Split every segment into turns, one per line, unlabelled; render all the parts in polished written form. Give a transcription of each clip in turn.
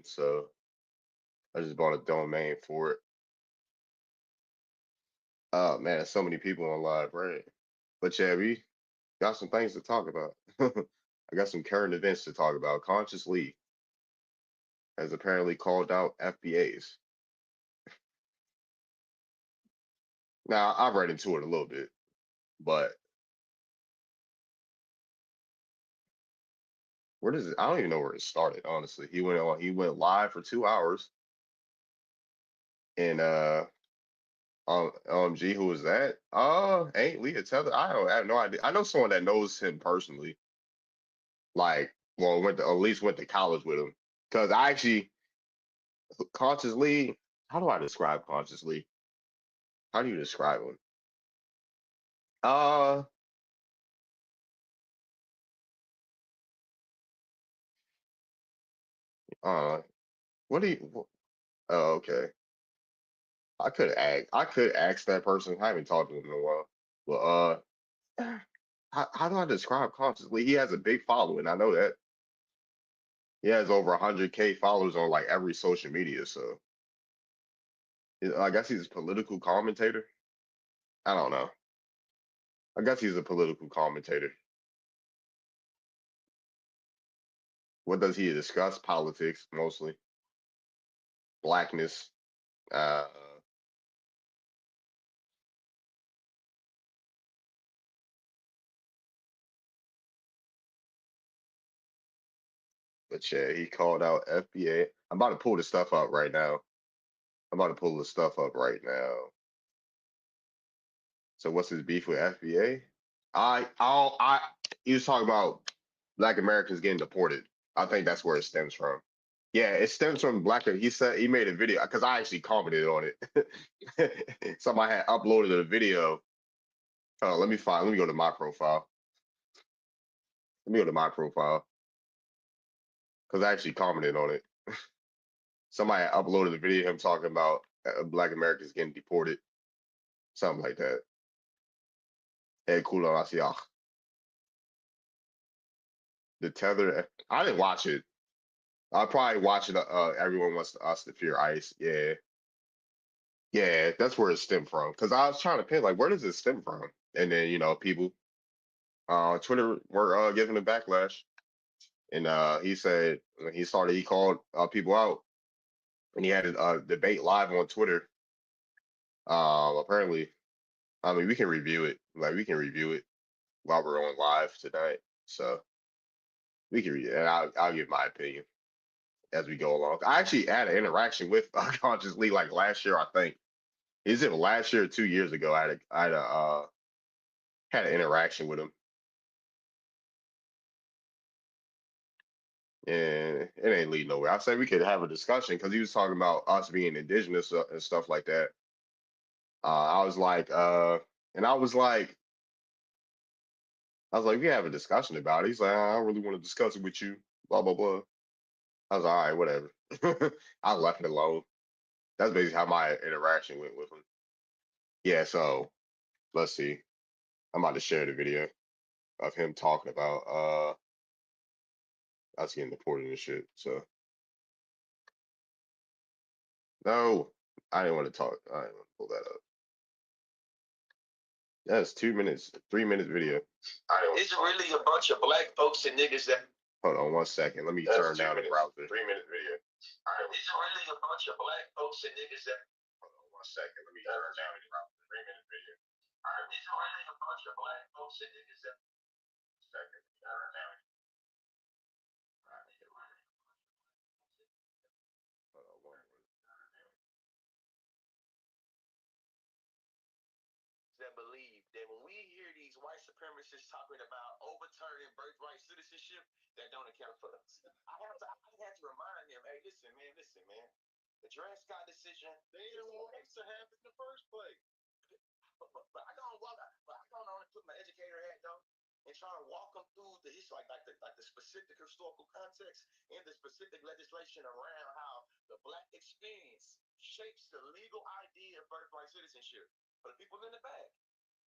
so I just bought a domain for it. Oh man, there's so many people on live, right? But yeah, we got some things to talk about. I got some current events to talk about. Conscious Lee has apparently called out FBAs. Now I've read into it a little bit, but where does it? I don't even know where it started. Honestly, he went on. He went live for 2 hours, and OMG, who was that? Ain't Lee a Tether? I have no idea. I know someone that knows him personally. Like, well, went to at least went to college with him. Because I actually consciously, how do I describe consciously? How do you describe him? Uh, uh, what do you? Oh, okay. I could ask that person. I haven't talked to him in a while. But how do I describe consciously? He has a big following. I know that. He has over 100K followers on like every social media. So I guess he's a political commentator. I don't know. I guess he's a political commentator. What does he discuss? Politics mostly, blackness. Uh, but yeah, he called out FBA. I'm about to pull the stuff up right now. I'm about to pull the stuff up right now. So what's his beef with FBA? I he was talking about Black Americans getting deported. I think that's where it stems from. Yeah, it stems from Black. He said he made a video because I actually commented on it. Somebody had uploaded a video. Let me find. Let me go to my profile. Let me go to my profile because I actually commented on it. Somebody had uploaded a video of him talking about Black Americans getting deported, something like that. Hey, cool on Asiach. The tether. I didn't watch it. I'll probably watch it. Everyone wants us to fear ICE. Yeah, yeah, that's where it stemmed from. Because I was trying to pin like, where does it stem from? And then people, Twitter were giving a backlash, and he said when he started, he called people out, and he had a debate live on Twitter. Apparently, I mean, we can review it. Like we can review it while we're on live tonight. So we can read it, and I'll give my opinion as we go along. I actually had an interaction with Conscious Lee like last year, I think. Is it last year or 2 years ago? Had an interaction with him, and it ain't leading nowhere. I said we could have a discussion because he was talking about us being indigenous and stuff like that. I was like, and I was like, we have a discussion about it. He's like, I don't really want to discuss it with you. Blah blah blah. I was like, all right, whatever. I left it alone. That's basically how my interaction went with him. Yeah, so let's see. I'm about to share the video of him talking about us getting deported and shit. So no, I didn't want to talk. I didn't want to pull that up. That's 2 minutes, 3 minutes video.
It's really a bunch of black folks and niggas that.
Hold on 1 second. Let me turn down the browser. 3 minute video.
It's really a bunch of black folks and niggas that.
Hold on 1 second. Let me turn down the browser. 3 minute video.
It's really a bunch of black folks and niggas that.
Second. Turn down.
That believe that when we hear these white supremacists talking about overturning birthright citizenship, that don't account for us. I had to remind them, hey, listen, man. The Dred Scott decision, they didn't want us to have it in the first place. But I don't want to put my educator hat though and try to walk them through the history, like the specific historical context and the specific legislation around how the black experience shapes the legal idea of birthright citizenship. For the people in the back,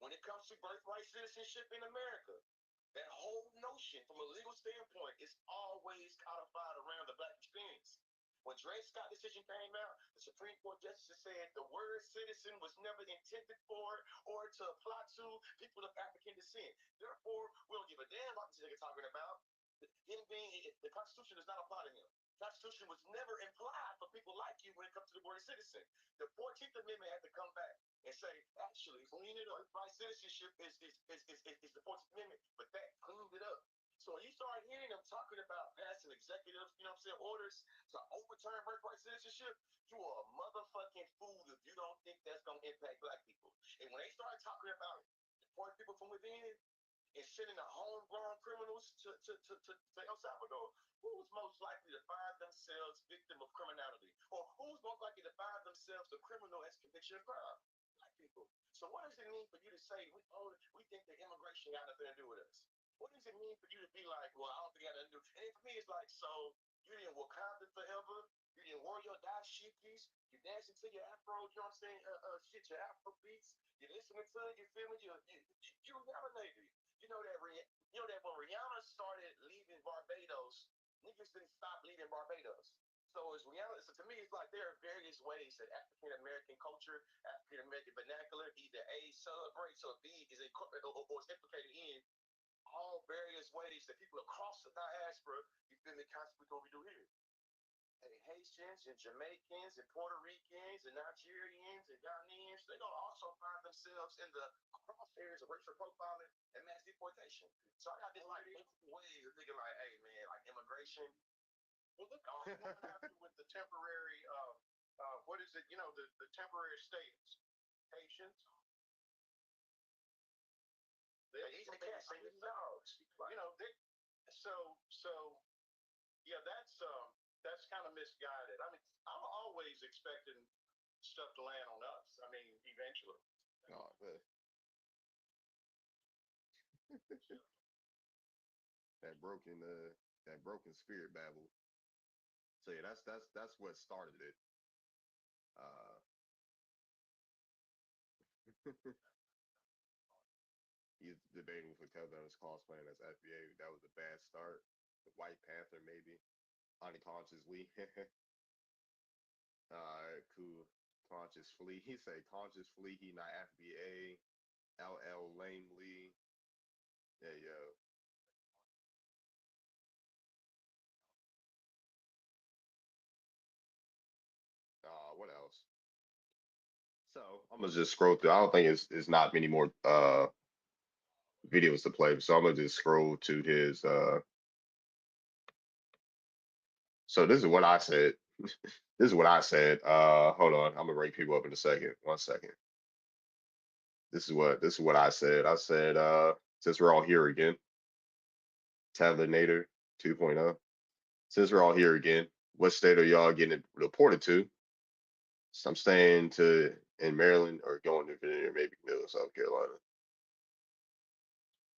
when it comes to birthright citizenship in America, that whole notion from a legal standpoint is always codified around the black experience. When Dred Scott decision came out, the Supreme Court justice said the word citizen was never intended for or to apply to people of African descent. Therefore, we don't give a damn about this nigga talking about. Him being, the Constitution does not apply to him. The Constitution was never implied for people like you when it comes to the word citizen. The 14th Amendment had to come back and say, actually, clean it up. Right, citizenship is the 14th Amendment, but that cleaned it up. So when you start hearing them talking about passing executive, you know what I'm saying, orders to overturn birthright citizenship, you are a motherfucking fool if you don't think that's gonna impact black people. And when they start talking about deporting people from within and sending the homegrown criminals to El Salvador, who's most likely to find themselves victim of criminality? Or who's most likely to find themselves a criminal as conviction of crime? Black people. So what does it mean for you to say, we think that immigration got nothing to do with us? What does it mean for you to be like, well, I don't think I got nothing to do? And for me, it's like, so you didn't Wakanda forever, you didn't wear your dashikis, you dancing to your afro, you know what I'm saying? Shit, your afro beats, you listening to it, you feel me? You melanated. You know that when Rihanna started leaving Barbados, niggas didn't stop leaving Barbados. So it's Rihanna. So to me, it's like there are various ways that African American culture, African American vernacular, either A, celebrates, or B, is incorporated or is implicated in all various ways that people across the diaspora, you feel me, constantly what we do here. And Haitians and Jamaicans and Puerto Ricans and Nigerians and Ghanaians, they're gonna also find themselves in the crosshairs of racial profiling and mass deportation. So I got this like ways of thinking like, hey man, like immigration. Well, look, what happened with the temporary what is it, the temporary states? Haitians. They can't say the dogs. So yeah, that's kind of misguided. I mean, I'm always expecting stuff to land on us. I mean, eventually.
Oh, man. that broken spirit babble. So yeah, that's what started it. Uh, he's debating with Kevin on his cosplaying as FBA. That was a bad start. The White Panther maybe unconsciously. Cool. Conscious flee. He said conscious flee. He not FBA. LL Lame Lee. Yeah, yo. What else? So I'm gonna just scroll through. I don't think it's not many more videos to play, so I'm gonna just scroll to his. So this is what I said. This is what I said. Hold on, I'm gonna bring people up in a second. 1 second. This is what I said. I said since we're all here again, Nader 2.0. Since we're all here again, what state are y'all getting reported to? So I'm staying in Maryland or going to Virginia, maybe middle of South Carolina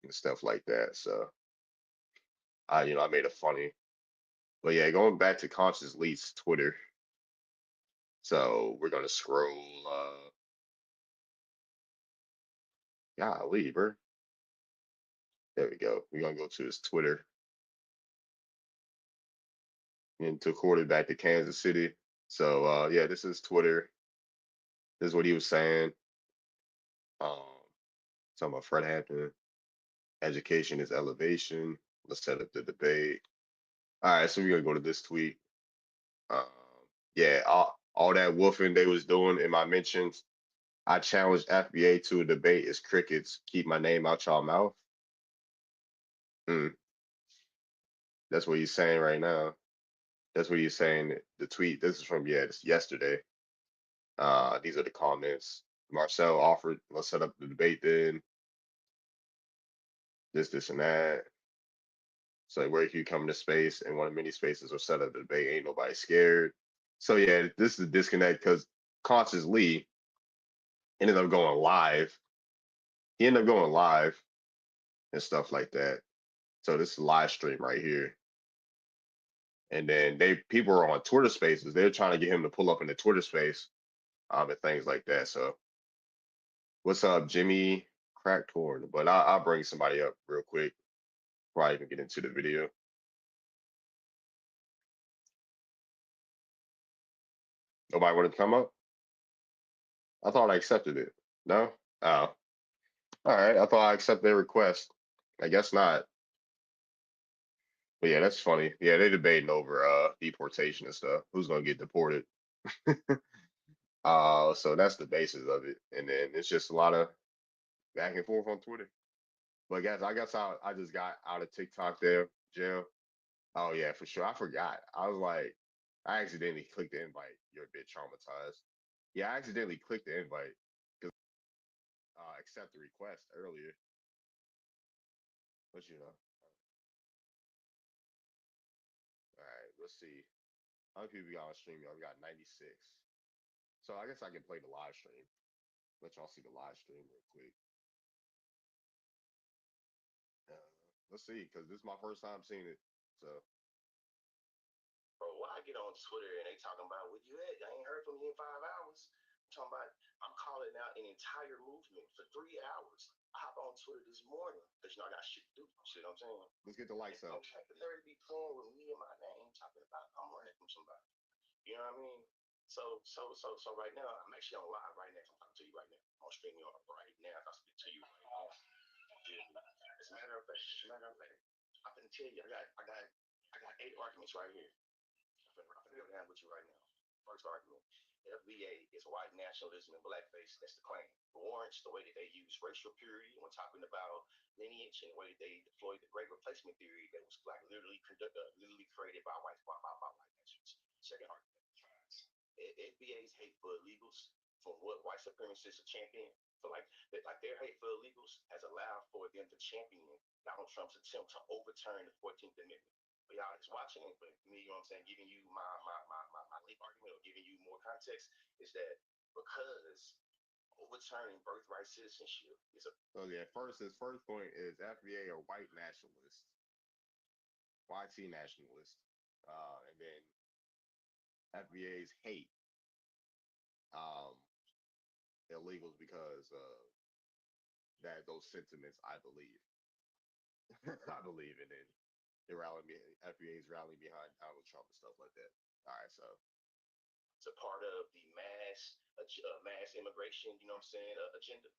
and stuff like that. So I made a funny. But yeah, going back to Conscious Lee's Twitter. So we're gonna scroll. Golly, bro. There we go. We're gonna go to his Twitter and to quarterback to Kansas City. So yeah, this is Twitter. This is what he was saying. Um, talking about Fred Hampton. Education is elevation. Let's set up the debate. All right, so we're gonna go to this tweet. Um, yeah, all that woofing they was doing in my mentions. I challenged FBA to a debate. Is crickets. Keep my name out y'all mouth. Mm, that's what he's saying right now. That's what he's saying. The tweet. This is from this yesterday. These are the comments. Marcel offered. Let's set up the debate then. This, and that. So where you come into space and one of many spaces or set up the debate. Ain't nobody scared. So yeah, this is a disconnect because Conscious Lee ended up going live. He ended up going live and stuff like that. So this is live stream right here. And then people are on Twitter Spaces. They're trying to get him to pull up in the Twitter space, and things like that. So what's up, Jimmy Cracktorn? But I'll bring somebody up real quick before I even get into the video. Nobody wanted to come up. I thought I accepted it. No. Oh, all right. I thought I accepted their request. I guess not. But yeah, that's funny. Yeah, they debating over deportation and stuff. Who's gonna get deported? So that's the basis of it, and then it's just a lot of back and forth on Twitter. But guys, I guess I just got out of TikTok there, Jill. Oh yeah, for sure. I forgot. I was like, I accidentally clicked the invite. You're a bit traumatized. Yeah, I accidentally clicked the invite because accept the request earlier. But you know, all right. Let's see. How many people we got on stream? Y'all, we got 96. So I guess I can play the live stream. Let y'all see the live stream real quick. Uh, let's see, because this is my first time seeing it. So
Bro, why I get on Twitter and they talking about where you at? I ain't heard from you in 5 hours. I'm talking about I'm calling out an entire movement for 3 hours. I hop on Twitter this morning because I got shit to do. See what I'm saying?
let's get the lights up.
I'm the nerve to be playing with me and my name, talking about I'm running from somebody. You know what I mean? So right now, I'm actually on live right now. I'm talking to you right now. I'm streaming on right now. I'm speaking to you right now. As a matter of fact, I'm gonna tell you, I got 8 arguments right here. I'm gonna go down with you right now. First argument. FBA is white nationalism and blackface. That's the claim. Warrants the way that they use racial purity when talking about lineage and the way that they deployed the great replacement theory that was like literally created by white nationalists. Second argument. FBA's hate for illegals from what white supremacists are championing. So like their hate for illegals has allowed for them to champion Donald Trump's attempt to overturn the 14th Amendment. But y'all just watching it, but me, you know what I'm saying, giving you my leap argument or giving you more context is that because overturning birthright citizenship is a
So yeah, his first point is FBA are white nationalists, YT nationalists, and then FBA's hate um, illegals because that those sentiments, I believe. I believe in it. They rally me. FBA's rallying behind Donald Trump and stuff like that. All right, so
it's a part of the mass immigration, you know what I'm saying, agenda.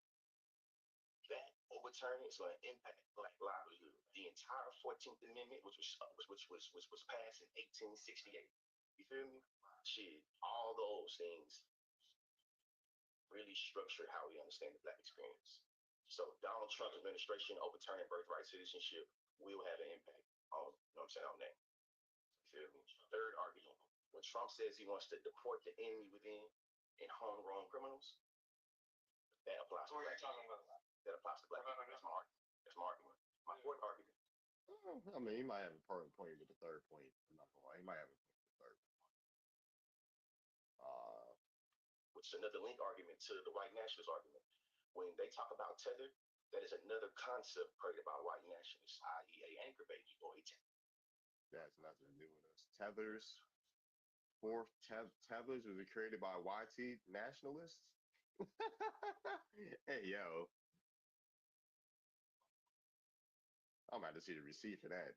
That overturning is going to impact black livelihood. The entire 14th Amendment, which was passed in 1868. You feel me? Shit, all those things really structure how we understand the black experience. So Donald Trump's administration overturning birthright citizenship will have an impact on, you know what I'm saying, on that. You feel me? Third argument. When Trump says he wants to deport the enemy within and homegrown criminals, that applies to black people. That applies to black people. That's my argument. That's my argument. My fourth argument.
I mean, he might have a point with the third point. I'm not gonna lie, he might have a point with the third.
Which is another link argument to the white nationalist argument. When they talk about tether, that is another concept created by white nationalists, i.e., a anchor baby or a tether.
That's nothing to do with us. Tethers was created by YT nationalists. Hey yo, I'm about to see the receipt for that.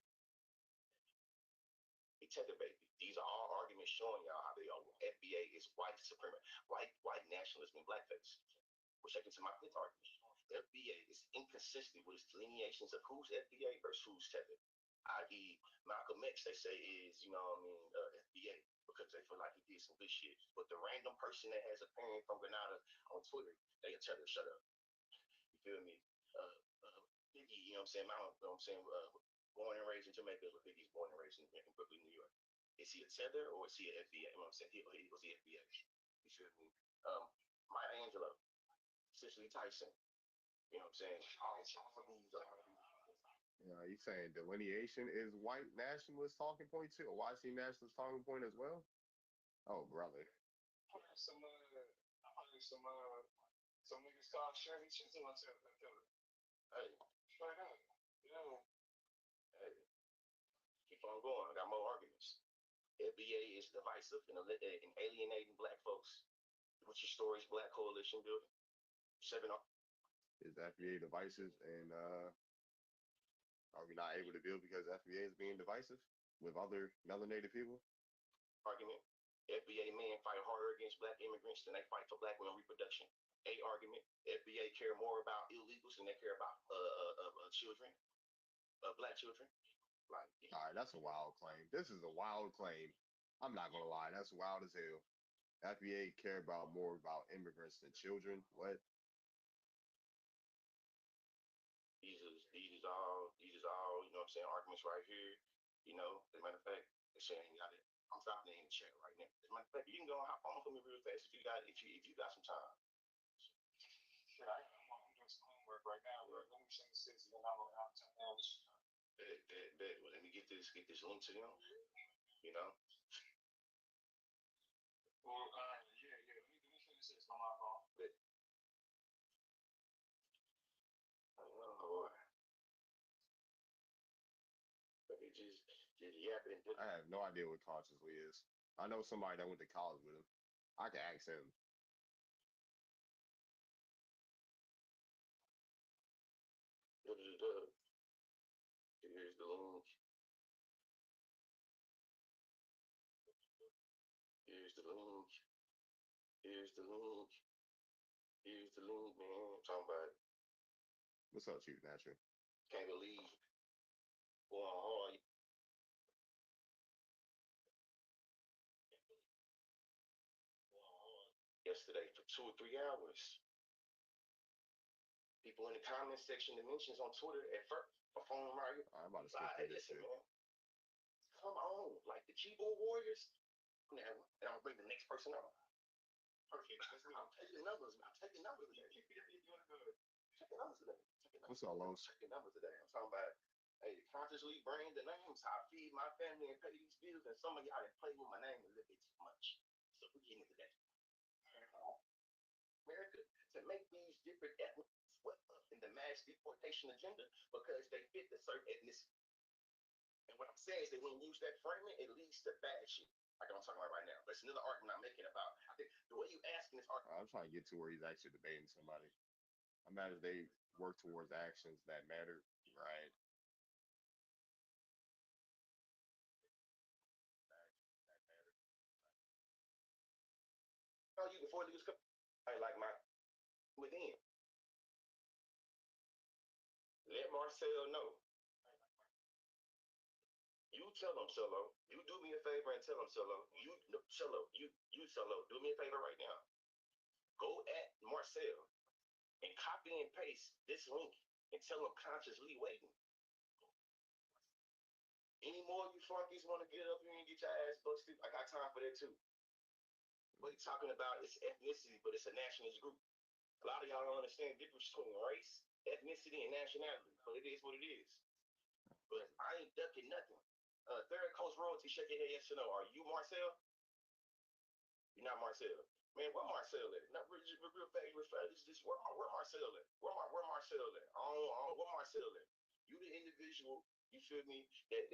A tether baby. These are all arguments showing y'all how the FBA is white supremacy, white nationalism, and blackface. Which takes me to my fifth argument. FBA is inconsistent with its delineations of who's FBA versus who's tether. I.e., Malcolm X, they say is, you know what I mean, FBA because they feel like he did some good shit. But the random person that has a parent from Grenada on Twitter, they tell her, shut up. You feel me? Biggie, you know what I'm saying? You know what I'm saying? Born and raised in Jamaica, but Biggie's born and raised in Brooklyn, New York. Is he a tether or is he an FBA? You know what I'm saying? He was the FBA. You feel me? Maya Angelou, Cicely Tyson. You know what I'm saying? All these
you saying delineation is white nationalist talking point too, or YT nationalist talking point as well? Oh, brother.
some niggas call Shirley Chisholm on Hey, straight up. You know, hey, keep on going. I got more arguments. FBA is divisive and alienating black folks. What's your stories, Black Coalition building? 7
Is FBA divisive and are we not able to build because FBA is being divisive with other melanated people?
argument. FBA men fight harder against black immigrants than they fight for black women reproduction. A argument: FBA care more about illegals than they care about children, black children. Like,
all right, that's a wild claim. This is a wild claim. I'm not gonna lie, that's wild as hell. FBA care about more about immigrants than children. What?
These is all, you know what I'm saying, arguments right here. You know, as a matter of fact, saying got it. I'm dropping it in the chat right now. As a matter of fact, you can go and hop on for me real fast if you got some time.
Shit, I'm doing some homework right now. Let me send the six and then I'll turn down this.
Well, let me get this link to them. You know.
Well, yeah. Let me finish this on my phone.
Oh boy. Just yapping.
I have no idea what consciously is. I know somebody that went to college with him. I can ask him.
Here's the link. Here's the link. Here's the link, man. I'm talking about it.
What's up, Chief Natural?
Can't believe going hard. Yesterday for 2 or 3 hours. People in the comment section, the mentions on Twitter at first, my phone right here.
I'm about to skip through this
Listen,
shit.
man. Come on, like the keyboard warriors. Now, and I'm gonna bring the next person up. Perfect. I'm taking numbers. today.
What's up, Los?
Taking numbers today. I'm talking about, hey, consciously bring the names. I feed my family and pay these bills, and some of y'all that play with my name a little bit too much. So we're getting into that. America to make these different ethnic swept up in the mass deportation agenda because they fit the certain ethnicity. And what I'm saying is that when you use that framing, it leads to bad shit. Like I'm talking about right now. That's another argument I'm making about. I think the way you asking this argument.
I'm trying to get to where he's actually debating somebody. I imagine they work towards actions that matter, right?
Tell you before these come, I like my within. Let Marcel know. You tell him, Cello. You do me a favor and tell him, Cello. Cello, do me a favor right now. Go at Marcel and copy and paste this link and tell him consciously waiting. Any more of you flunkies want to get up here and get your ass busted? I got time for that too. What he's talking about is ethnicity, but it's a nationalist group. A lot of y'all don't understand the difference between race, ethnicity, and nationality, but it is what it is. But I ain't ducking nothing. Third Coast Royalty, shake your head, yes or no. Are you Marcel? You're not Marcel. Man, where Marcel at? Not real fast. This where Marcel at? Where Marcel at? Where Marcel at? You the individual, you feel me, that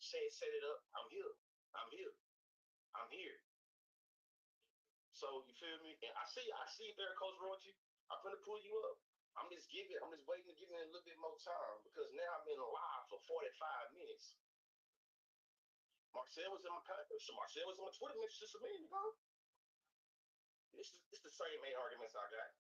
set it up. I'm here. So you feel me? And I see Third Coast Royalty. I'm gonna pull you up. I'm just waiting to give me a little bit more time because now I've been live for 45 minutes. Marcel was in my Twitter message just a minute ago. It's the same 8 arguments I got.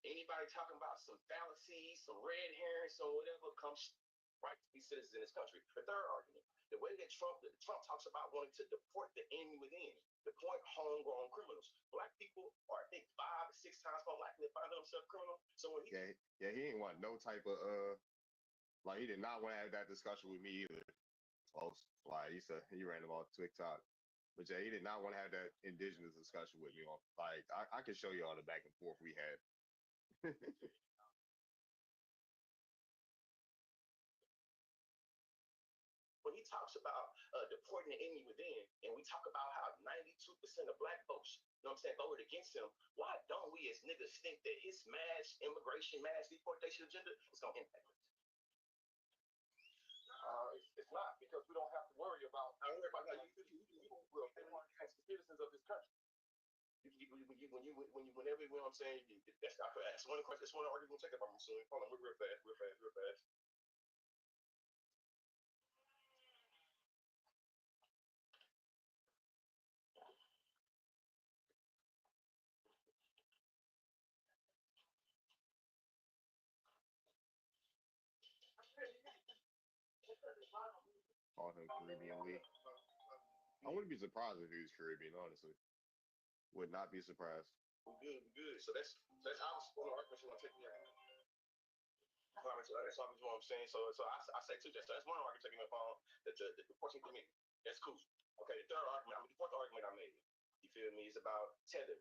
Anybody talking about some fallacies, some red herrings, or whatever, comes right to be citizens in this country. The third argument, the way that Trump talks about wanting to deport the enemy within, deport homegrown criminals. Black people are, I think, 5 or 6 times more likely to find themselves criminal. So when
he ain't want no type of like he did not want to have that discussion with me either. Folks, like he said, he ran about TikTok, but yeah, he did not want to have that indigenous discussion with me. Like I can show you all the back and forth we had.
When he talks about deporting the enemy within, and we talk about how 92% of black folks, you know what I'm saying, voted against him, why don't we as niggas think that his mass immigration, mass deportation agenda is going to impact us? It's not, because we don't have to worry about, I don't worry about how you will as citizens of this country. Whenever, you know what I'm saying, that's one question, that's one argument we'll take up on soon. Hold on, we're real fast.
Call him Caribbean Lee. I wouldn't be surprised if he was Caribbean, honestly. Would not be surprised.
We good. So that's obviously one of the arguments you want to take me out. That's obviously what I'm saying. So I say two things. So that's one of the arguments taking me upon the 14th Amendment. That's cool. Okay, the third argument, the fourth argument I made, you feel me, is about tether.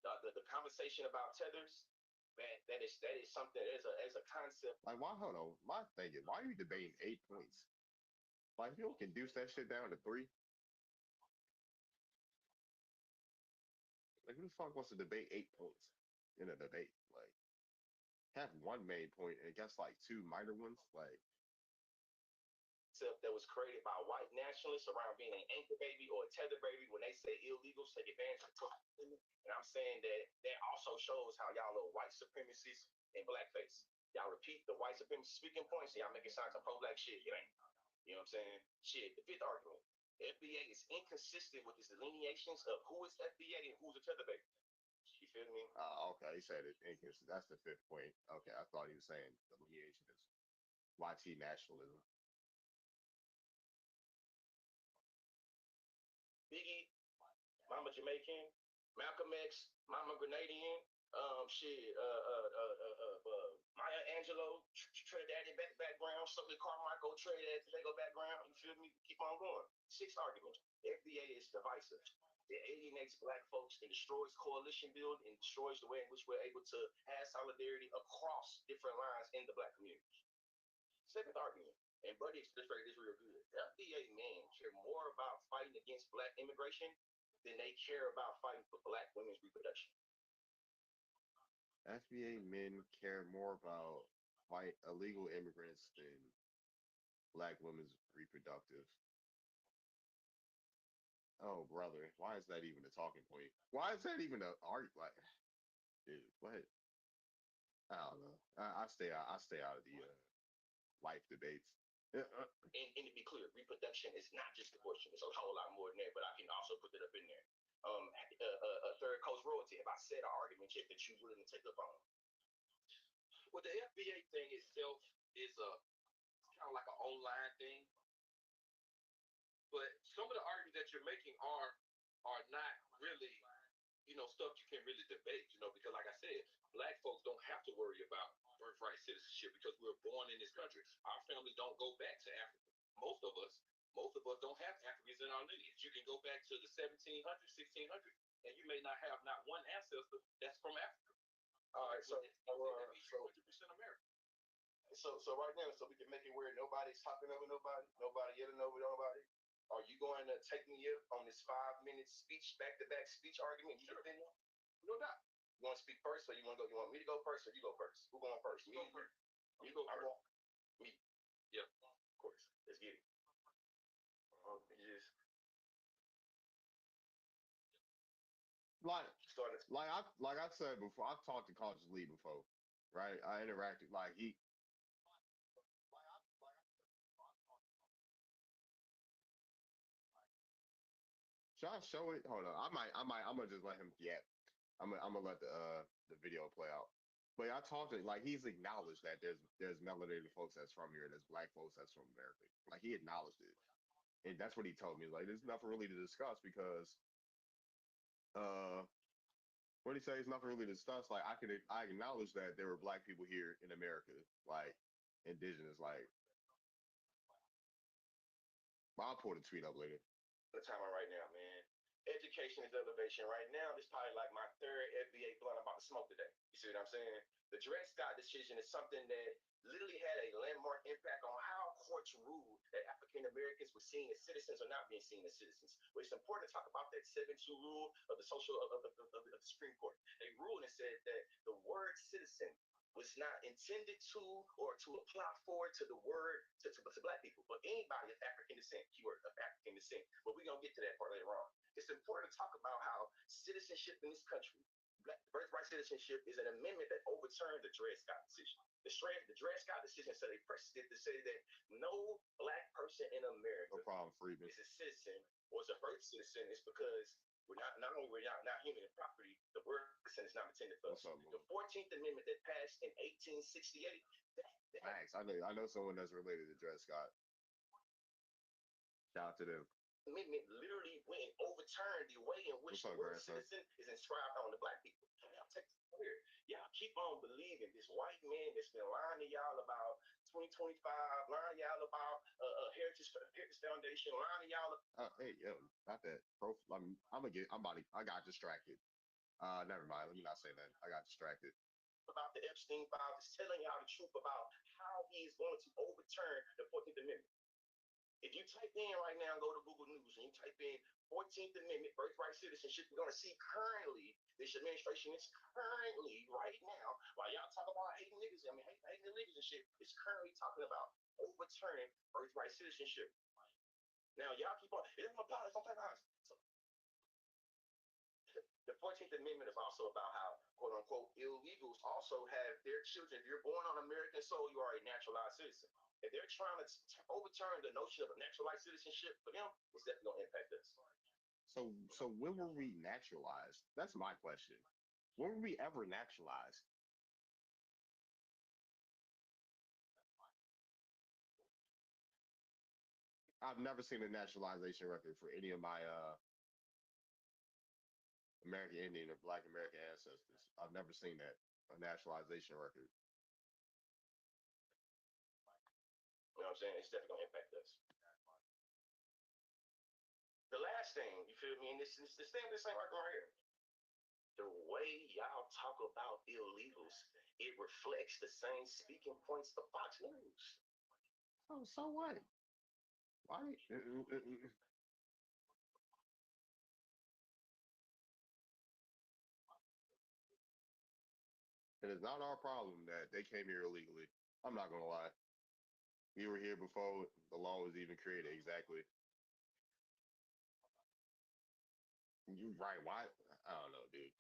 The conversation about tethers, man, that is something as a concept.
Like, why? Hold on. My thing is, why are you debating 8 points? Like, if you can reduce that shit down to 3, like, who the fuck wants to debate 8 points in a debate? Like, have one main point and guess like 2 minor ones. Like,
That was created by white nationalists around being an anchor baby or a tether baby when they say illegals take advantage of the and I'm saying that also shows how y'all are white supremacists and blackface. Y'all repeat the white supremacist speaking points, and y'all making signs of pro-black shit. It ain't. You know what I'm saying? Shit. The fifth argument. FBA is inconsistent with its delineations of who is FBA and who's a tether baby. You feel me?
okay, he said it. That's the 5th point. Okay, I thought he was saying delineation is YT nationalism.
Biggie, Mama Jamaican, Malcolm X, Mama Grenadian, Maya Angelou, Trinidadian background, Stokely Carmichael, Trinidad Tobago background. You feel me? Keep on going. 6th argument. FBA is divisive. It alienates black folks and destroys coalition building and destroys the way in which we're able to have solidarity across different lines in the black community. 7th argument. And Buddy illustrated this real good. FBA men care more about fighting against black immigration than they care about fighting for black women's reproduction.
FBA men care more about white illegal immigrants than black women's reproductive. Oh, brother, why is that even a talking point? Why is that even a argument? Like, dude, what? I don't know. I stay out. I stay out of the life debates.
And to be clear, reproduction is not just abortion. It's a whole lot more than that, but I can also put it up in there. A third coast royalty. Have I said an argument yet that you willing to take up on?
Well, the FBA thing itself is kind of like an online thing, but some of the arguments that you're making are not really, stuff you can really debate, because like I said, black folks don't have to worry about birthright citizenship because we were born in this country. Our families don't go back to Africa. Most of us don't have Africans in our lineage. You can go back to the 1700s, 1600s, and you may not have not one ancestor that's from Africa.
All right, so
that means you're 100% American.
So right now, so we can make it where nobody's talking over nobody yelling over nobody. Are you going to take me up on this 5-minute speech, back-to-back speech argument? You
Sure.
defend it? No doubt. You want to speak first, or you want me to go first, or you go first? Who going first?
You go first.
You go first. Me.
Yeah.
Of course. Let's get it. Just starting.
Like I said before, I've talked to College Lee before, right? I interacted like he. Should I show it? Hold on. I'm gonna just let him. Yeah, I'm gonna let the video play out. But I talked to like he's acknowledged that there's melanated folks that's from here, and there's black folks that's from America. Like he acknowledged it, and that's what he told me. Like there's nothing really to discuss because what did he say? It's nothing really to discuss. Like I acknowledge that there were black people here in America, like indigenous. Like I'll pull the tweet up later.
The time I'm right now, man. Education is elevation. Right now, this is probably like my third FBA blunt I'm about to smoke today. You see what I'm saying? The Dred Scott decision is something that literally had a landmark impact on how courts ruled that African Americans were seen as citizens or not being seen as citizens. But it's important to talk about that 7-2 rule of the of the Supreme Court. They ruled and said that the word citizen was not intended to or to apply forward to the word to black people, but anybody of African descent, keyword of African descent. But we're gonna get to that part later on. It's important to talk about how citizenship in this country, birthright citizenship, is an amendment that overturned the Dred Scott decision. The Dred Scott decision said a precedent to say that no black person in America
No problem, Freeman.
is a citizen or is a birth citizen. It's because not only we're not human in property, the word citizen is not intended for us. The 14th Amendment that passed in 1868.
Thanks. I know someone that's related to Dred Scott. Shout out to them.
Amendment literally went and overturned the way in which
What's
the
up,
word
grandson?
citizen is inscribed on the black people. Y'all take this here. Y'all keep on believing this white man that's been lying to y'all about 2025, lying to y'all about Heritage Foundation, lying to y'all
Hey, yo, not that. I got distracted. Never mind. Let me not say that. I got distracted.
about the Epstein files, is telling y'all the truth about how he is going to overturn the 14th Amendment. If you type in right now and go to Google News and you type in 14th Amendment, birthright citizenship, you're going to see currently, this administration is currently, right now, while y'all talk about hating niggas, hating the niggas and shit, is currently talking about overturning birthright citizenship. Now, y'all keep on, it's my policy, don't play lies. So, the 14th Amendment is also about how, quote unquote, illegals also have their children. If you're born on American soil, you are a naturalized citizen. If they're trying to overturn the notion of a naturalized citizenship for them, it's definitely going to impact us.
So when were we naturalized? That's my question. When were we ever naturalized? I've never seen a naturalization record for any of my American Indian or Black American ancestors. I've never seen that, a naturalization record.
You know what I'm saying? It's definitely going to impact us. The last thing, you feel me? And this thing right here. The way y'all talk about illegals, it reflects the same speaking points of Fox News.
Oh, so what? Why? It is not our problem that they came here illegally. I'm not gonna lie. We were here before the law was even created. Exactly. You right? Why? I don't know, dude.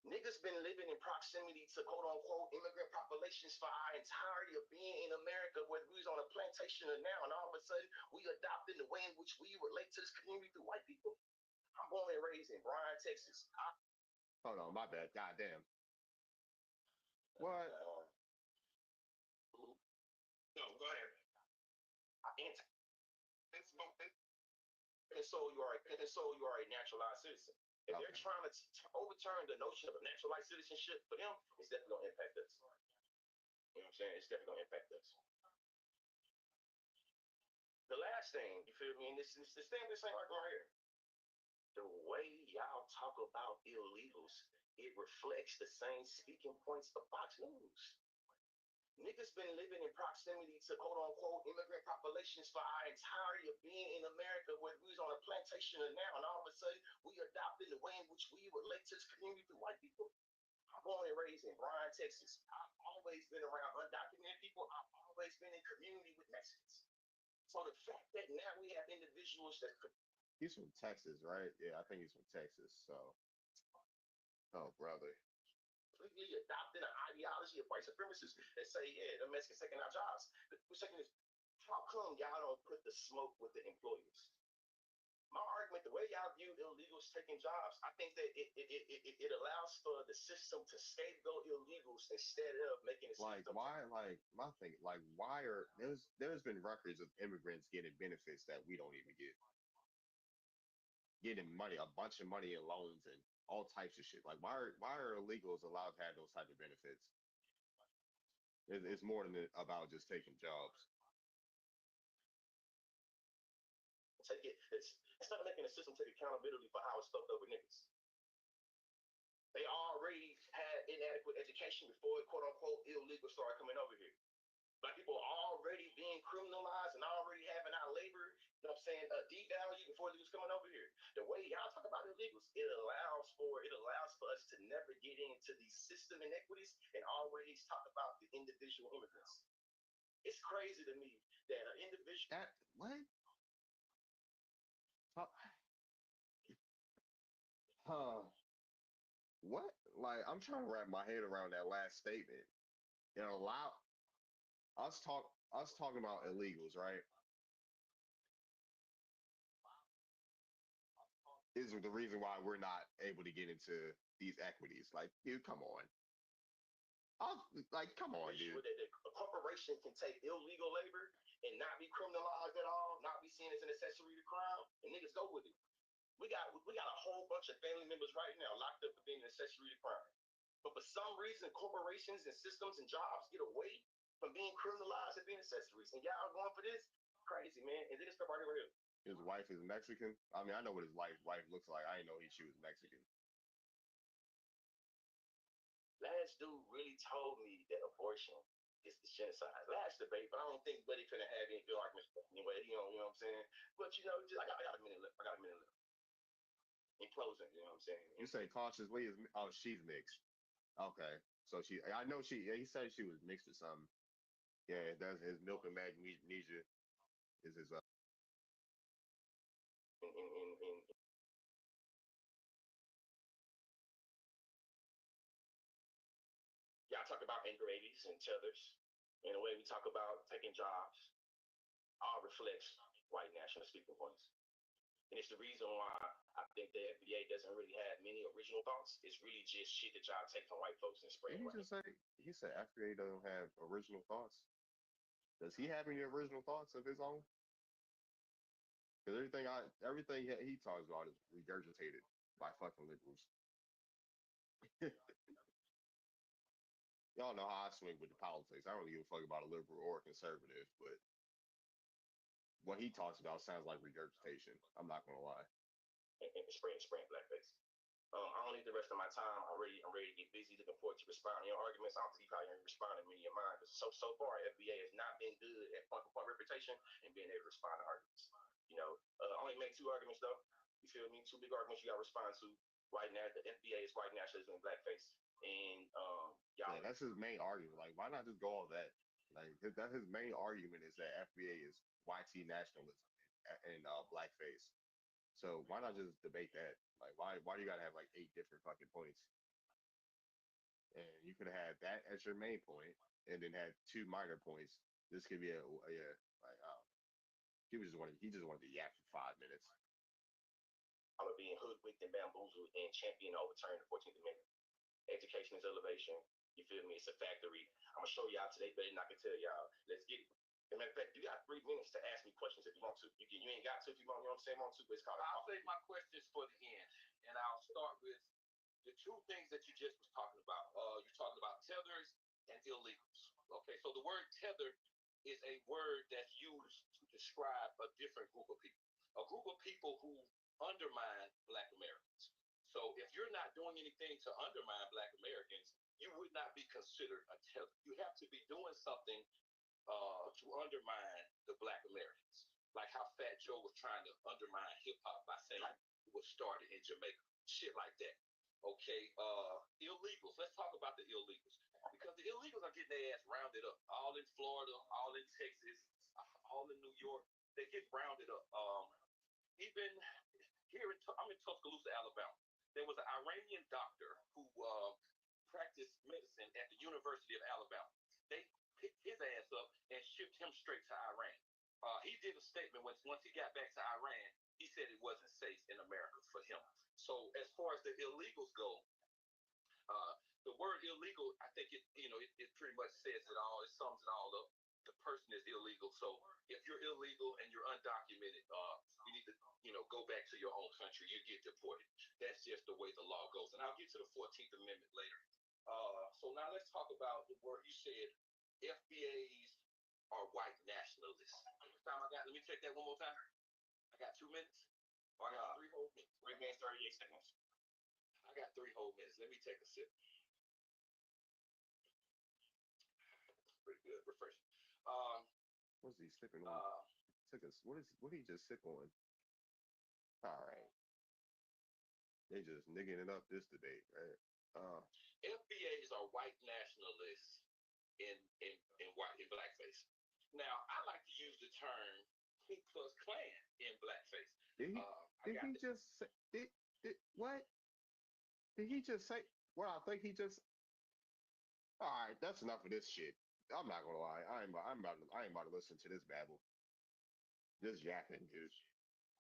Niggas been living in proximity to quote unquote immigrant populations for our entirety of being in America, whether we was on a plantation or now, and all of a sudden we adopted the way in which we relate to this community through white people. I'm born and raised in Bryan, Texas.
Hold on, my bad. God damn. What?
No, go ahead. And so you are a naturalized citizen. If they're trying to overturn the notion of a naturalized citizenship for them, it's definitely going to impact us. You know what I'm saying? It's definitely going to impact us. The last thing, you feel me? And this thing right here. The way y'all talk about illegals, it reflects the same speaking points of Fox News. Niggas been living in proximity to quote unquote immigrant populations for our entirety of being in America, whether we was on a plantation or now, and all of a sudden we adopted the way in which we relate to this community through white people. I'm born and raised in Bryan, Texas. I've always been around undocumented people. I've always been in community with Mexicans. So the fact that now we have individuals that
He's from Texas, right? Yeah, I think he's from Texas. So, oh brother.
completely adopting an ideology of white supremacists that say, yeah, the Mexicans taking our jobs. The second is, how come y'all don't put the smoke with the employers? My argument, the way y'all view illegals taking jobs, I think that it allows for the system to scapegoat illegals instead of making it
Like why? Like my thing. Like why are there's been records of immigrants getting benefits that we don't even get. Getting money, a bunch of money in loans and all types of shit. Like why are illegals allowed to have those type of benefits? It's more than about just taking jobs.
take it. It's not making the system take accountability for how it's fucked over niggas. They already had inadequate education before quote unquote illegal started coming over here. Black people are already being criminalized and already having our labor, you know what I'm saying, devalued before they was coming over here. The way y'all talk about illegals, it allows for us to never get into these system inequities and always talk about the individual immigrants. It's crazy to me that an individual
That what? Huh? What? Like I'm trying to wrap my head around that last statement. And allow us talking about illegals, right? Is the reason why we're not able to get into these equities. Like, dude, come on. Like, come on,
issue
dude.
with that a corporation can take illegal labor and not be criminalized at all, not be seen as an accessory to crime, and niggas go with it. We got a whole bunch of family members right now locked up for being an accessory to crime. But for some reason, corporations and systems and jobs get away from being criminalized and being accessories. And y'all going for this? Crazy, man. And then it's right here.
His wife is Mexican. I mean, I know what his wife looks like. I didn't know she was Mexican.
Last dude really told me that abortion is the genocide. Last debate, but I don't think Buddy couldn't have any good arguments anyway. You know what I'm saying? But I got a minute left. I got a minute left. In closing, you know what I'm saying?
You say cautiously is she's mixed. Okay, so I know he said she was mixed or something. Yeah, that's his milk and magnesia is his
in y'all talk about babies and tethers, and the way we talk about taking jobs, all reflects white national speaking points. And it's the reason why I think the FBA doesn't really have many original thoughts. It's really just shit that y'all take from white folks and spread.
Did he said FBA doesn't have original thoughts? Does he have any original thoughts of his own? Because everything he talks about is regurgitated by fucking liberals. Y'all know how I swing with the politics. I don't give a fuck about a liberal or a conservative, but what he talks about sounds like regurgitation. I'm not gonna lie.
And spraying blackface. I don't need the rest of my time. I'm ready to get busy. Looking forward to responding to your arguments. I don't think how you're responding to many of mine. Because so far, FBA has not been good at point-to-point reputation and being able to respond to arguments. You know, I only make 2 arguments though. You feel me? 2 big arguments you got to respond to. Right now, the FBA is white nationalism and blackface. And
yeah, that's his main argument. Like, why not just go all that? Like, that's his main argument is that FBA is YT nationalism and blackface. So why not just debate that? Like, why do you gotta have like 8 different fucking points? And you could have had that as your main point, and then had 2 minor points. This could be yeah, like he just wanted to yap for 5 minutes.
I'm being hoodwinked and bamboozled and champion overturn the 14th Amendment. Education is elevation. You feel me? It's a factory. I'm gonna show y'all today better than I can tell y'all. Let's get it. As a matter of fact, you got 3 minutes to ask me questions if you want to. You ain't got to if you want. You know what I'm saying? Want to? But it's called.
I'll save my questions for the end, and I'll start with the 2 things that you just was talking about. You're talking about tethers and illegals. Okay, so the word tether is a word that's used to describe a different group of people, a group of people who undermine Black Americans. So if you're not doing anything to undermine Black Americans, you would not be considered a tether. You have to be doing something to undermine the Black Americans, like how Fat Joe was trying to undermine hip hop by saying it was started in Jamaica, shit like that. Okay, illegals. Let's talk about the illegals because the illegals are getting their ass rounded up, all in Florida, all in Texas, all in New York. They get rounded up. Even here I'm in Tuscaloosa, Alabama. There was an Iranian doctor who practiced medicine at the University of Alabama. They picked his ass up and shipped him straight to Iran. He did a statement once he got back to Iran. He said it wasn't safe in America for him. So as far as the illegals go, the word illegal, I think it pretty much says it all. It sums it all up. The person is illegal. So if you're illegal and you're undocumented, you need to go back to your own country. You get deported. That's just the way the law goes. And I'll get to the 14th Amendment later. So now let's talk about the word you said. FBAs are white nationalists. Let me take that one more time. I got 2 minutes. I got 3 whole minutes.
3 minutes, 38 seconds.
I got 3 whole minutes. Let me take a sip. Pretty good. Refreshing.
What's he sipping on? What did he just sip on? All right. They just nigging it up this debate, right?
FBAs are white nationalists in blackface. Now, I like to use the term Ku Klux Klan in blackface.
Did he just say what? Did he just say? Well, I think he just. All right, that's enough of this shit. I'm not gonna lie. I ain't about to listen to this babble. This yapping, dude.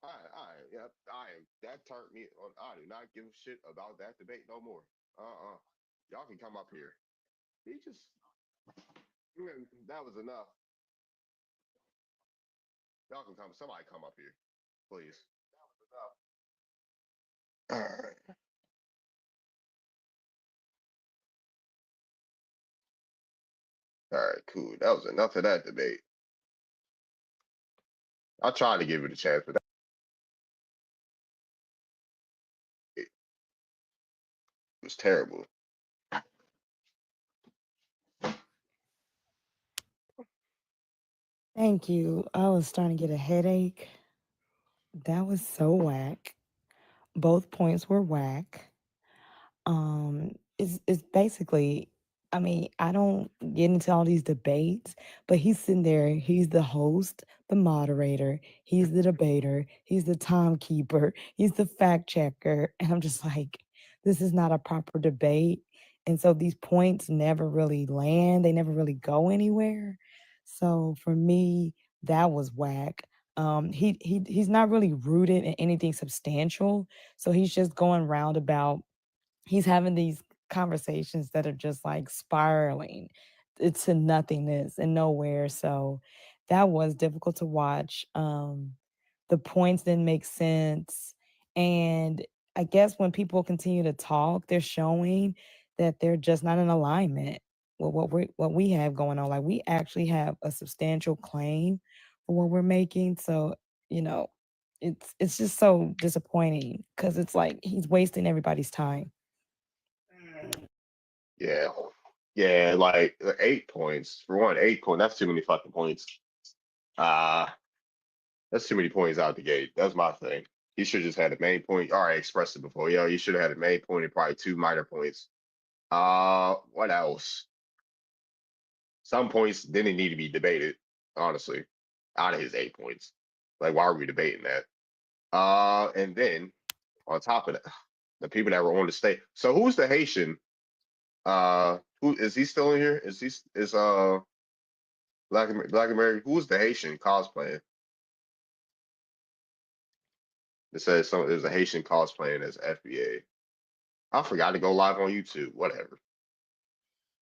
Yep, I am. That turned me on. I do not give a shit about that debate no more. Y'all can come up here. He just that was enough. Y'all can come. Somebody come up here, please. All right. All right. Cool. That was enough of that debate. I tried to give it a chance, but it was terrible.
Thank you. I was starting to get a headache. That was so whack. Both points were whack. It's basically, I mean, I don't get into all these debates, but he's sitting there, he's the host, the moderator, he's the debater, he's the timekeeper, he's the fact checker, and I'm just like, this is not a proper debate. And so these points never really land, they never really go anywhere. So for me, that was whack. He's not really rooted in anything substantial, so he's just going roundabout. He's having these conversations that are just like spiraling to nothingness and nowhere. So that was difficult to watch. The points didn't make sense. And I guess when people continue to talk, they're showing that they're just not in alignment with what we have going on. Like we actually have a substantial claim for what we're making. So, you know, it's just so disappointing because it's like he's wasting everybody's time.
Yeah. Yeah. Like 8 points for one. 8 point. That's too many fucking points. Uh that's too many points out the gate. That's my thing. He should just had a main point. All right, expressed it before. Yo, you should have had a main point and probably two minor points. What else? Some points didn't need to be debated, honestly, out of his 8 points. Like, why are we debating that? And then on top of that, the people that were on the stage. So who's the Haitian? Who is he still in here? Is Black American? Who's the Haitian cosplaying? It says there's a Haitian cosplaying as FBA. I forgot to go live on YouTube. Whatever.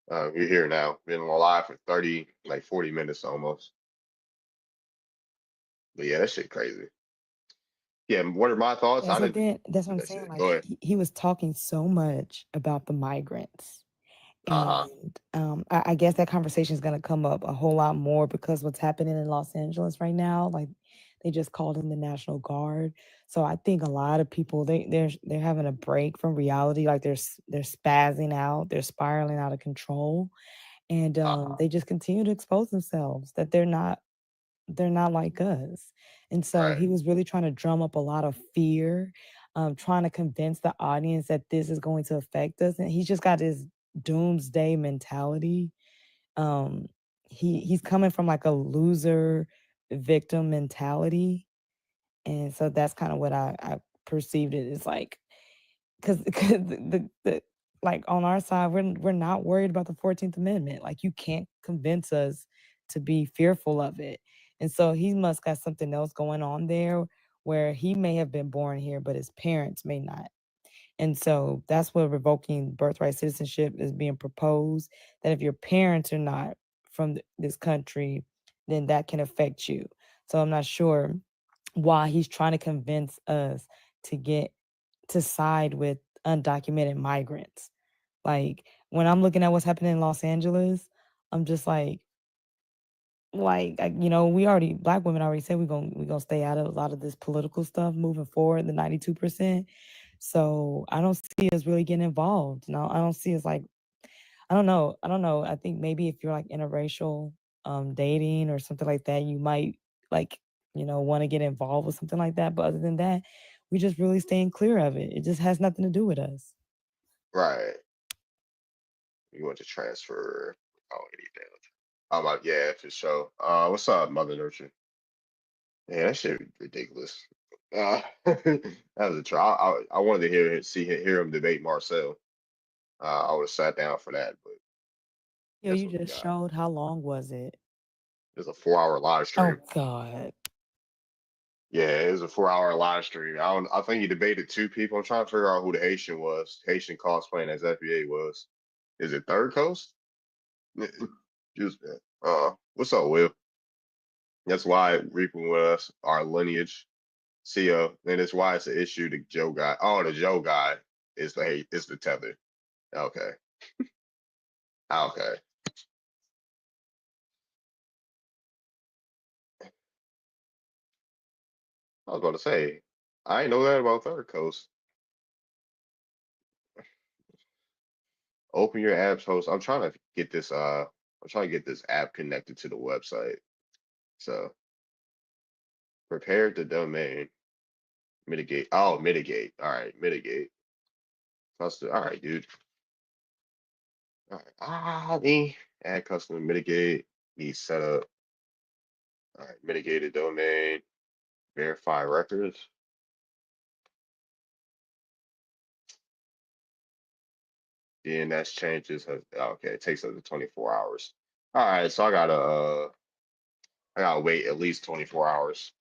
We're here now. Been on live for 30, like 40 minutes almost. But yeah, that shit crazy. Yeah, what are my thoughts?
Yeah,
I
so
didn't
then that's what
do
I'm
that
saying.
shit.
Like
Go ahead.
he was talking so much about the migrants.
Uh-huh.
And I guess that conversation is going to come up a whole lot more because what's happening in Los Angeles right now, like they just called in the National Guard. So I think a lot of people they're having a break from reality. Like they're spazzing out, they're spiraling out of control, and
Uh-huh.
they just continue to expose themselves that they're not like us. And so
Right.
he was really trying to drum up a lot of fear, trying to convince the audience that this is going to affect us. And he's just got this doomsday mentality. Um, he's coming from like a loser victim mentality. And so that's kind of what I perceived it as like because the like on our side we're not worried about the 14th Amendment. Like you can't convince us to be fearful of it. And so he must got something else going on there where he may have been born here but his parents may not. And so that's where revoking birthright citizenship is being proposed, that if your parents are not from this country, then that can affect you. So I'm not sure why he's trying to convince us to get to side with undocumented migrants. Like when I'm looking at what's happening in Los Angeles, I'm just we already black women already said we're gonna stay out of a lot of this political stuff moving forward, the 92%. So I don't see us really getting involved. No, I don't see us like I don't know. I don't know. I think maybe if you're like interracial dating or something like that, you might like, want to get involved with something like that. But other than that, we just really staying clear of it. It just has nothing to do with us.
Right. You want to transfer. Oh, any damage. I'm like, yeah, for sure. What's up, Mother Nurture? Yeah, that shit ridiculous. That was a try. I wanted to hear him debate Marcel. I would have sat down for that, but that's
You
what we
just
got.
showed how long was it?
It's a 4 hour live stream.
Oh God.
Yeah, it was a 4 hour live stream. I think he debated two people. I'm trying to figure out who the Haitian was. Haitian cosplaying as FBA was. Is it Third Coast? Juice man. What's up, Will? That's why Reaping with us, our lineage. CEO, and it's why it's an issue. The Joe guy. Oh, the Joe guy is the hate. It's the tether. Okay. Okay. I was about to say, I ain't know that about Third Coast. Open your apps host. I'm trying to get this. I'm trying to get this app connected to the website. So prepare the domain. Mitigate. Oh, mitigate. All right, mitigate. Custom. All right, dude. All right. Me. Add custom mitigate. Need setup. All right, mitigated domain. Verify records. DNS changes. Okay, it takes up to 24 hours. All right, so I gotta wait at least 24 hours.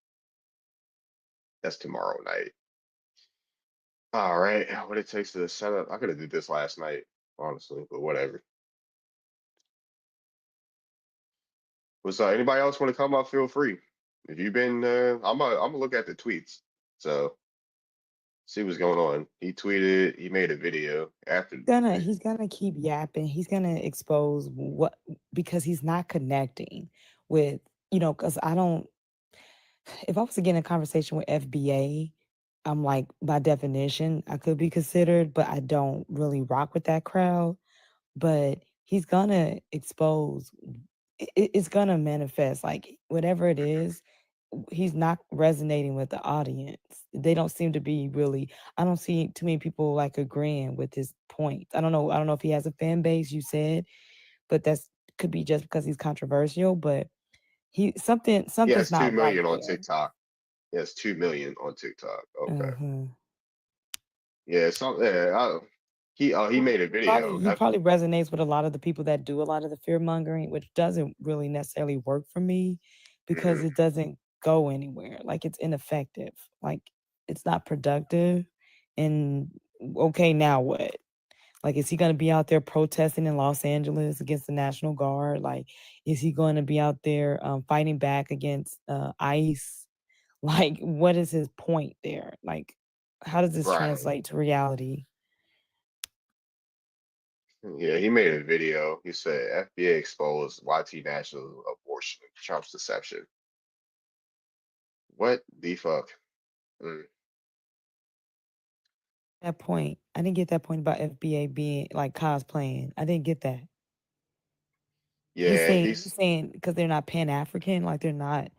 That's tomorrow night. All right, what it takes to set up. I could have did this last night, honestly, but whatever. What's up? Anybody else want to come up? Feel free. If you've been, I'm gonna look at the tweets. So see what's going on. He tweeted. He made a video after.
He's gonna keep yapping. He's gonna expose what, because he's not connecting with, because I don't, if I was to get in a conversation with FBA, I'm like, by definition, I could be considered, but I don't really rock with that crowd. But he's gonna expose, it's gonna manifest, like whatever it is. He's not resonating with the audience. They don't seem to be really, I don't see too many people like agreeing with his point. I don't know if he has a fan base, you said, but that's could be just because he's controversial, but
He
something's
has two
not right
million on
there.
TikTok. He has 2 million on TikTok. Okay.
Uh-huh.
Yeah, something. Yeah, he made a
He probably
video.
he probably resonates with a lot of the people that do a lot of the fear mongering, which doesn't really necessarily work for me because
Mhm.
it doesn't go anywhere. Like it's ineffective. Like it's not productive. And okay, now what? Like, is he going to be out there protesting in Los Angeles against the National Guard? Like, is he going to be out there fighting back against ICE? Like, what is his point there? Like, how does this
Right.
translate to reality?
Yeah, he made a video. He said FBA exposed YT national abortion, Trump's deception. What the fuck? Mm.
That point, I didn't get that point about FBA being like cosplaying. I didn't get that. He's
Yeah,
saying he's saying because they're not Pan African, like they're not,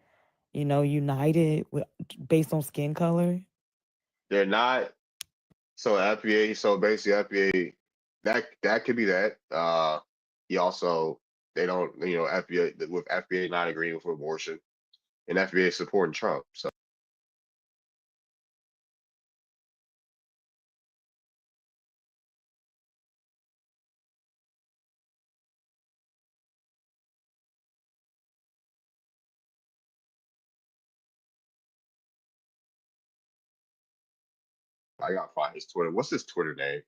united with based on skin color.
they're not. So FBA, so basically FBA, that could be that. He also they don't, FBA with FBA not agreeing with abortion and FBA supporting Trump. So I gotta find his Twitter. What's his Twitter name?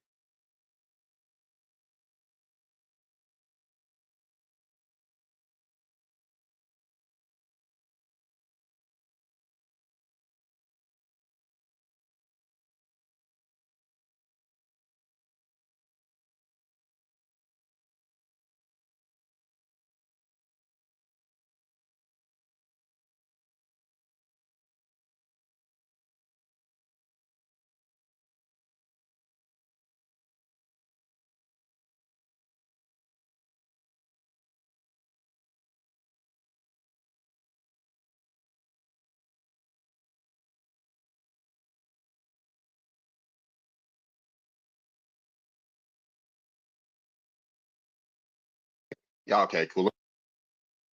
Yeah, okay, cool.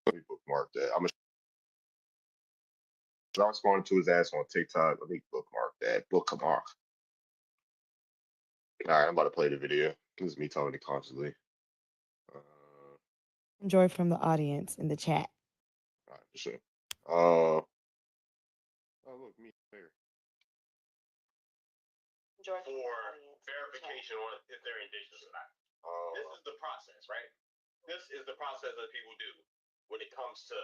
Let me bookmark that. I'm responding to his ass on TikTok. Let me bookmark that. Bookmark. All right, I'm about to play the video. This is me talking to constantly. Uh,
Enjoy from the audience in the chat.
all right, for sure. Uh, oh look, me there.
For verification on if they're indigenous or not. This is the process, right? this is the process that people do when it comes to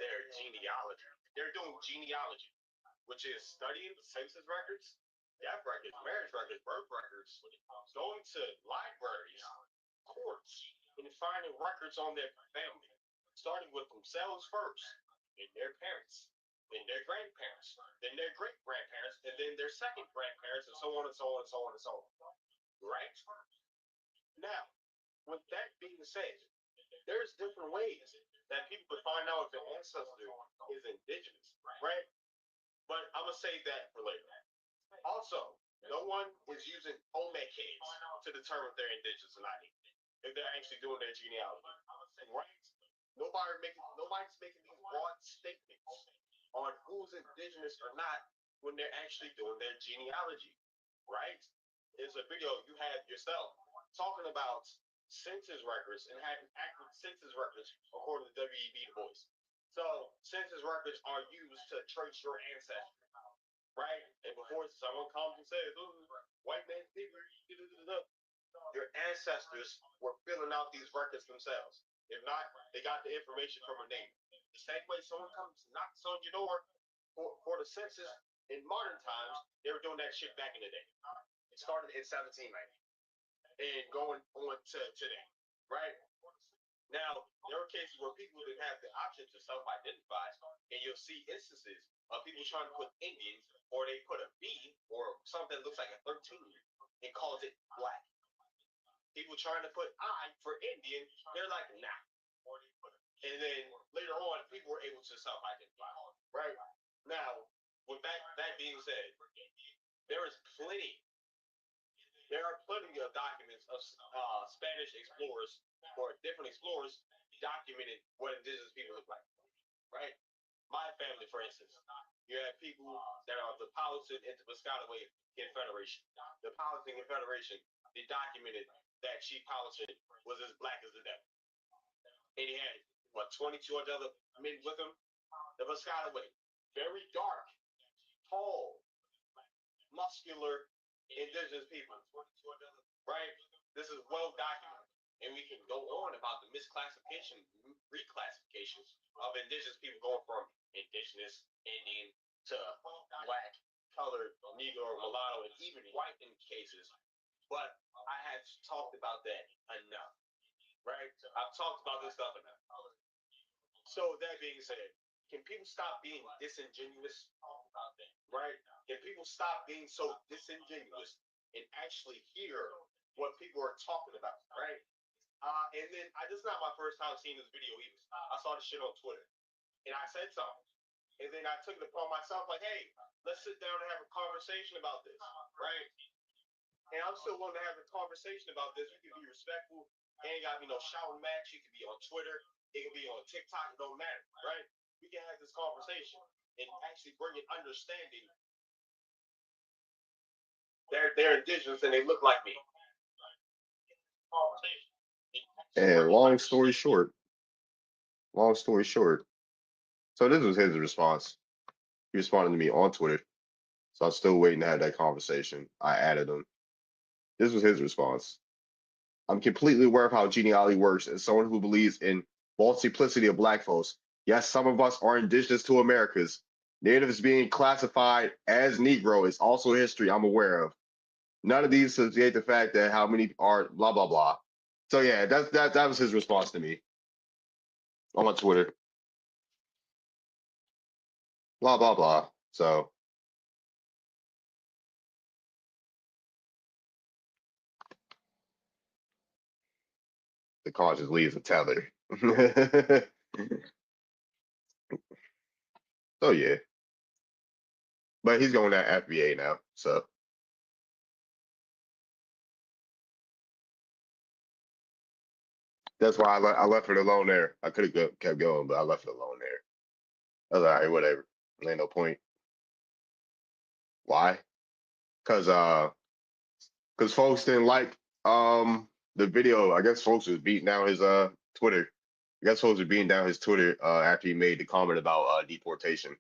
their genealogy. They're doing genealogy, which is studying the census records, death records, marriage records, birth records, going to libraries, courts, and finding records on their family, starting with themselves first, then their parents, then their grandparents, then their great grandparents, and then their second grandparents, and so on and so on and so on and so on. Right? Now, with that being said, there's different ways that people can find out if their ancestor is indigenous, right? But I'm gonna save that for later. Also, no one is using Olmecs to determine if they're indigenous or not, if they're actually doing their genealogy, right? Nobody's making these broad statements on who's indigenous or not when they're actually doing their genealogy, right? It's a video you have yourself talking about census records and having accurate census records according to W.E.B. Du Bois. So census records are used to trace your ancestry, right? And before someone comes and says, white man's people, your ancestors were filling out these records themselves. If not, they got the information from a neighbor. The same way someone comes knocks on your door for the census in modern times, they were doing that shit back in the day. It started in 1790 and going on to today, right? Now, there are cases where people didn't have the option to self-identify, and you'll see instances of people trying to put Indian, or they put a B or something that looks like a 13 and calls it black. People trying to put I for Indian, they're like, nah. And then later on, people were able to self-identify, right? Now, with that being said, there is plenty. There are plenty of documents of Spanish explorers or different explorers documented what indigenous people look like, right? My family, for instance, you have people that are of the Powhatan and Piscataway Confederation. The Powhatan Confederation, they documented that Chief Powhatan was as black as the devil. And he had, 22 other men with him? The Piscataway, very dark, tall, muscular, indigenous people, right? This is well documented. And we can go on about the misclassification, reclassifications of indigenous people going from indigenous, Indian, to black, colored, Negro, mulatto, and even white in cases. But I have talked about that enough, right? I've talked about this stuff enough. So that being said, can people stop being disingenuous? Right? Can people stop being so disingenuous and actually hear what people are talking about? Right? And then this is not my first time seeing this video either. I saw this shit on Twitter, and I said something, and then I took it upon myself, like, hey, let's sit down and have a conversation about this, right? And I'm still willing to have a conversation about this. We can be respectful. Ain't got to be no shouting match. You can be on Twitter. It can be on TikTok. It don't matter, right? We can have this conversation and actually bring an understanding. They're indigenous and they look like me.
And long story short, so this was his response. He responded to me on Twitter. So I'm still waiting to have that conversation. I added him. This was his response. I'm completely aware of how genealogy works as someone who believes in multiplicity of black folks. Yes, some of us are indigenous to Americas. Natives being classified as Negro is also history I'm aware of. None of these associate the fact that how many are blah blah blah. So yeah, that was his response to me on Twitter. Blah blah blah. So the car just leaves a tether. So yeah, but he's going to FBA now. So that's why I left it alone there. I could have kept going, but I left it alone there. I was like, all right, whatever. Ain't no point. Why? Cause folks didn't like the video. I guess folks was beating down his Twitter. I guess folks were beating down his Twitter after he made the comment about deportation.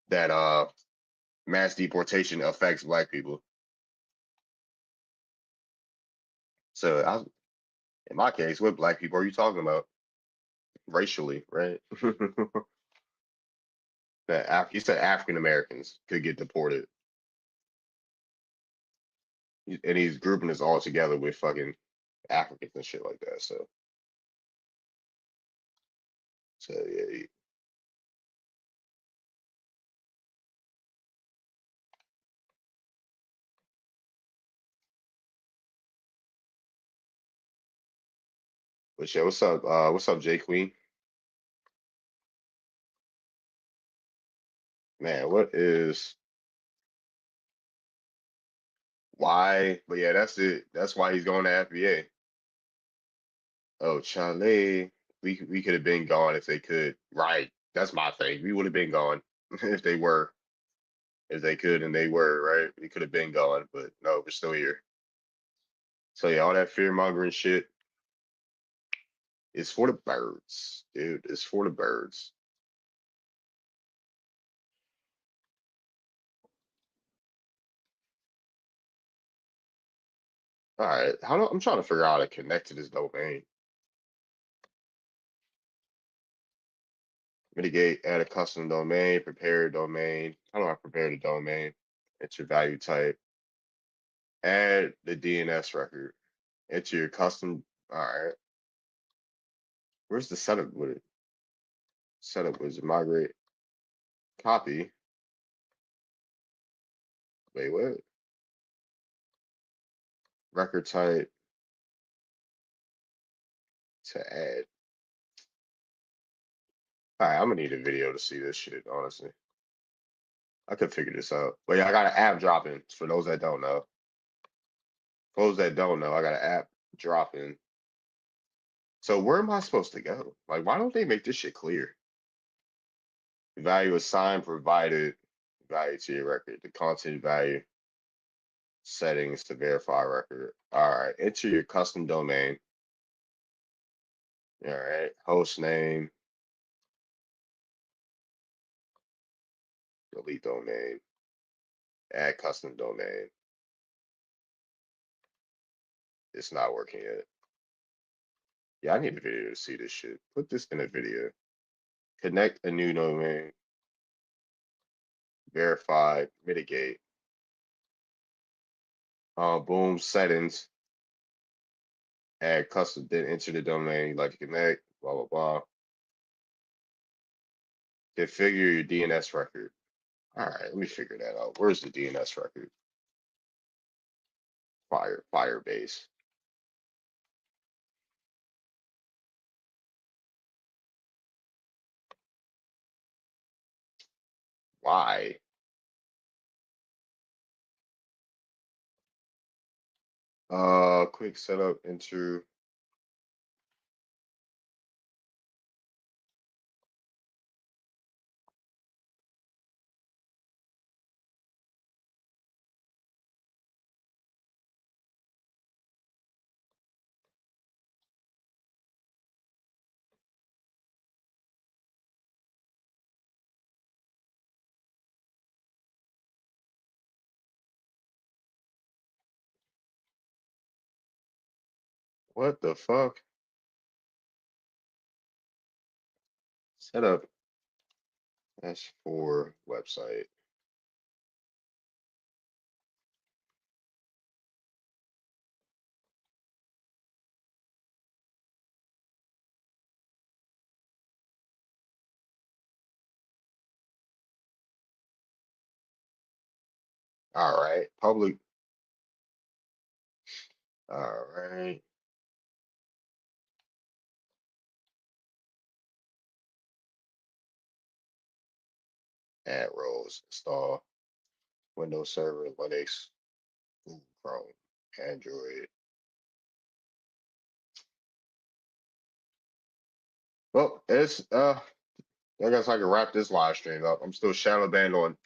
That mass deportation affects black people. So In my case, what black people are you talking about? Racially, right? That you said African Americans could get deported, and he's grouping us all together with fucking Africans and shit like that. So yeah. But yeah, what's up? What's up, J Queen? Man, what is why? But yeah, that's it. That's why he's going to FBA. Oh, Chale, we could have been gone if they could. Right. That's my thing. We would have been gone if they were, if they could, and they were, right? We could have been gone, but no, we're still here. So yeah, all that fear mongering shit is for the birds, dude. It's for the birds. All right. I'm trying to figure out how to connect to this domain. Mitigate, add a custom domain, prepare a domain. How do I prepare the domain? Enter value type. Add the DNS record. Enter your custom. All right. Where's the setup with it? Setup was migrate. Copy. Wait, what? Record type to add. All right, I'm gonna need a video to see this shit, honestly. I could figure this out. But yeah, I got an app dropping for those that don't know. For those that don't know, I got an app dropping. So where am I supposed to go? Like, why don't they make this shit clear? Value assigned provided value to your record. The content value settings to verify record. All right, enter your custom domain. All right, host name, delete domain, add custom domain. It's not working yet. Yeah, I need a video to see this shit. Put this in a video. Connect a new domain. Verify, mitigate. Boom, settings. Add custom, then enter the domain you'd like to connect, blah, blah, blah. Configure your DNS record. All right, let me figure that out. Where's the DNS record? Firebase. Why? Quick setup into. What the fuck? Setup S4 website. All right, public. All right. Add roles, install Windows Server, Linux, Google Chrome, Android. Well, it's I guess I can wrap this live stream up. I'm still shadow banned on